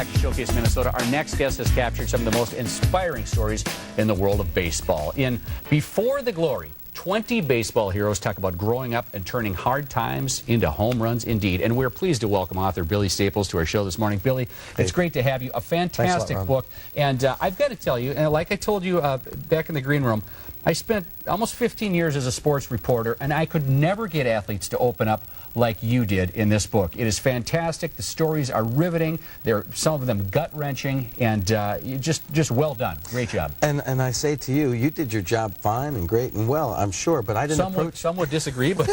back to Showcase Minnesota. Our next guest has captured some of the most inspiring stories in the world of baseball. In Before the Glory, 20 baseball heroes talk about growing up and turning hard times into home runs indeed. And we're pleased to welcome author Billy Staples to our show this morning. Billy, it's great to have you. A fantastic book. And I've got to tell you, and like I told you back in the green room, I spent almost 15 years as a sports reporter, and I could never get athletes to open up like you did in this book. It is fantastic. The stories are riveting. They're some of them gut-wrenching, and just well done. Great job. And I say to you, you did your job fine and great and well, I'm sure, but I didn't Some would disagree, but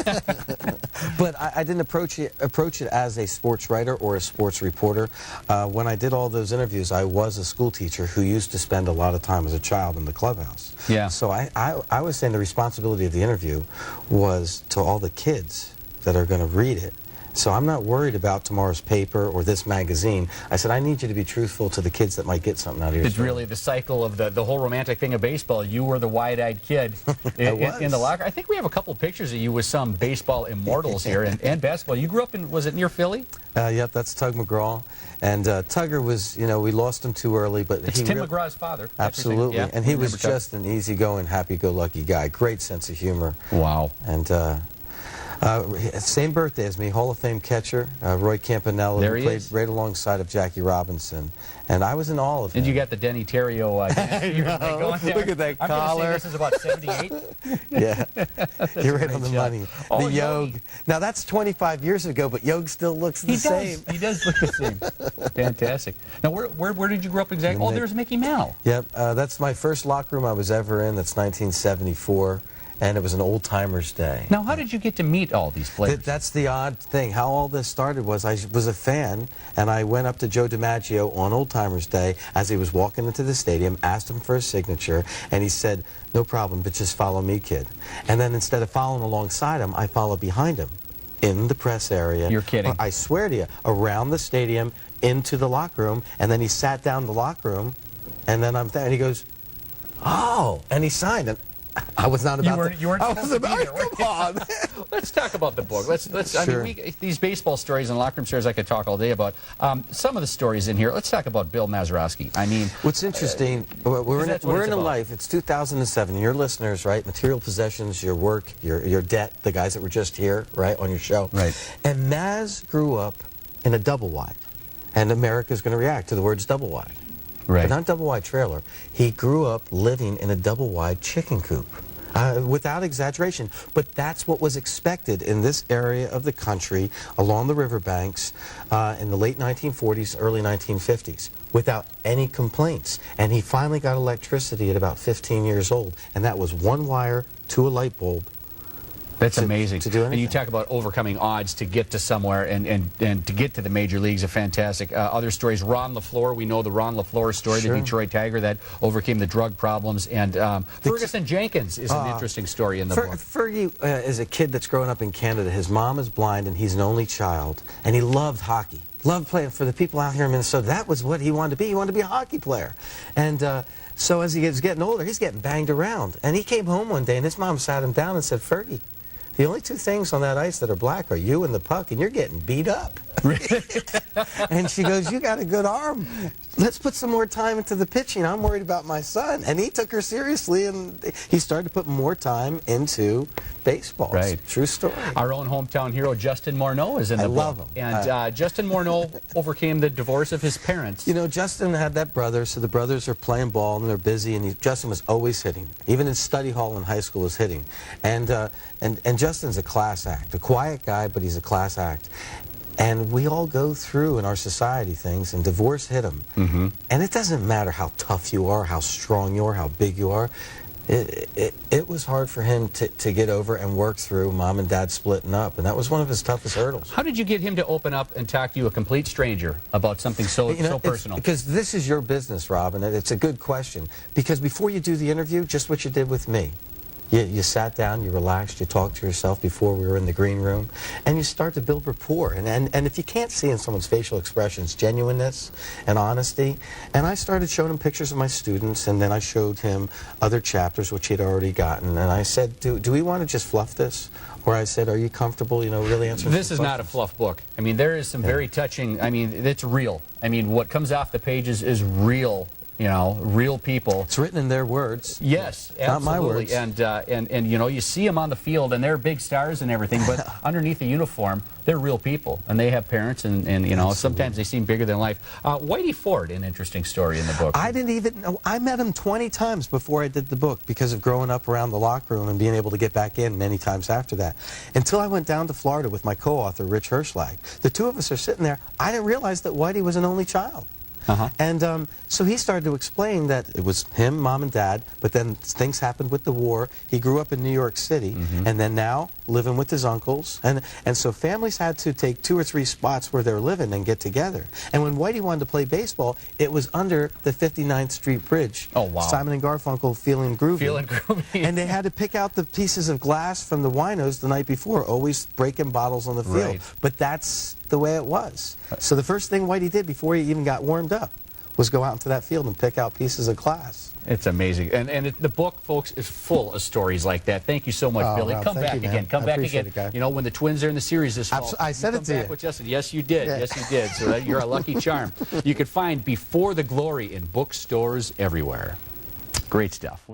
but I didn't approach it as a sports writer or a sports reporter. When I did all those interviews, I was a school teacher who used to spend a lot of time as a child in the clubhouse. Yeah. So I was saying the responsibility of the interview was to all the kids that are going to read it. So I'm not worried about tomorrow's paper or this magazine. I said, I need you to be truthful to the kids that might get something out of your it's story. really the cycle of the whole romantic thing of baseball. You were the wide-eyed kid in the locker. I think we have a couple of pictures of you with some baseball immortals here and basketball. You grew up in, was it near Philly? Yep, that's Tug McGraw. And Tugger was, you know, we lost him too early, but it's Tim McGraw's father. Absolutely. Yeah, and he was just an easygoing, happy-go-lucky guy. Great sense of humor. Wow. And same birthday as me, Hall of Fame catcher, Roy Campanella, who played right alongside of Jackie Robinson. And I was in awe of him. And you got the Denny Terrio going there. Look at that collar. I'm going to say this is about 78. Yeah, you're right on the money. Oh, the Yogi. Now, that's 25 years ago, but Yogi still looks the same. He does look the same. Fantastic. Now, where did you grow up exactly? Oh, there's Mickey Mantle. Yep, that's my first locker room I was ever in. That's 1974. And it was an old-timers day. Now, how did you get to meet all these players? That's the odd thing. How all this started was I was a fan, and I went up to Joe DiMaggio on old-timers day as he was walking into the stadium, asked him for his signature, and he said, no problem, but just follow me, kid. And then instead of following alongside him, I followed behind him in the press area. You're kidding. I swear to you, around the stadium, into the locker room, and then he sat down in the locker room, and then I'm there, and he goes, oh, and he signed it. I was not about you weren't supposed to be there. Come on. Let's talk about the book. Sure. I mean, these baseball stories and locker room stories I could talk all day about. Some of the stories in here, let's talk about Bill Mazeroski. I mean, what's interesting, we're in a life, it's 2007, and your listeners, right, material possessions, your work, your debt, the guys that were just here, right, on your show. Right. And Maz grew up in a double wide, and America's going to react to the words double wide. Right. But not double-wide trailer. He grew up living in a double-wide chicken coop, without exaggeration. But that's what was expected in this area of the country along the riverbanks in the late 1940s, early 1950s, without any complaints. And he finally got electricity at about 15 years old, and that was one wire to a light bulb. That's amazing. To do anything. And you talk about overcoming odds to get to somewhere and to get to the major leagues are fantastic. Other stories, Ron LaFleur, we know the Ron LaFleur story, Sure. the Detroit Tiger that overcame the drug problems. And Ferguson Jenkins is an interesting story in the book. Fergie is a kid that's growing up in Canada. His mom is blind and he's an only child. And he loved hockey. Loved playing for the people out here in Minnesota. That was what he wanted to be. He wanted to be a hockey player. And so as he was getting older, he's getting banged around. And he came home one day and his mom sat him down and said, Fergie, the only two things on that ice that are black are you and the puck, and you're getting beat up. And she goes, you got a good arm. Let's put some more time into the pitching. I'm worried about my son. And he took her seriously, and he started to put more time into baseball. Right. True story. Our own hometown hero, Justin Morneau, is in the book. I love him. And Justin Morneau overcame the divorce of his parents. You know, Justin had that brother, so the brothers are playing ball, and they're busy, and Justin was always hitting. Even in study hall in high school was hitting. And Justin's a class act. A quiet guy, but he's a class act. And we all go through in our society things, and divorce hit him. Mm-hmm. And it doesn't matter how tough you are, how strong you are, how big you are. It was hard for him to get over and work through mom and dad splitting up, and that was one of his toughest hurdles. How did you get him to open up and talk to you, a complete stranger, about something so personal? Because this is your business, Rob, and it's a good question. Because before you do the interview, just what you did with me, You sat down, you relaxed, you talked to yourself before we were in the green room, and you start to build rapport. And if you can't see in someone's facial expressions genuineness and honesty, and I started showing him pictures of my students, and then I showed him other chapters which he'd already gotten, and I said, do we want to just fluff this? Or I said, are you comfortable, really answering This is not a fluff book. I mean, there is some very touching, I mean, it's real. I mean, what comes off the pages is real. Real people. It's written in their words. Yes, absolutely. Not my words. And you see them on the field, and they're big stars and everything, but underneath the uniform, they're real people, and they have parents, and sometimes they seem bigger than life. Whitey Ford, an interesting story in the book. I didn't even know. I met him 20 times before I did the book because of growing up around the locker room and being able to get back in many times after that. Until I went down to Florida with my co-author, Rich Hirschlag. The two of us are sitting there. I didn't realize that Whitey was an only child. And so he started to explain that it was him, mom, and dad, but then things happened with the war. He grew up in New York City, and then now living with his uncles. And so families had to take 2 or 3 spots where they're living and get together. And when Whitey wanted to play baseball, it was under the 59th Street Bridge. Oh, wow. Simon and Garfunkel, Feeling Groovy. Feeling Groovy. And they had to pick out the pieces of glass from the winos the night before, always breaking bottles on the field. Right. But that's the way it was. So the first thing Whitey did before he even got warmed up was go out into that field and pick out pieces of glass. It's amazing. And the book, folks, is full of stories like that. Thank you so much, Billy. Rob, Come back again. Come back again. It, when the Twins are in the series this fall. I said it to you. With Justin. Yes, you did. Yeah. Yes, you did. So you're a lucky charm. You can find Before the Glory in bookstores everywhere. Great stuff.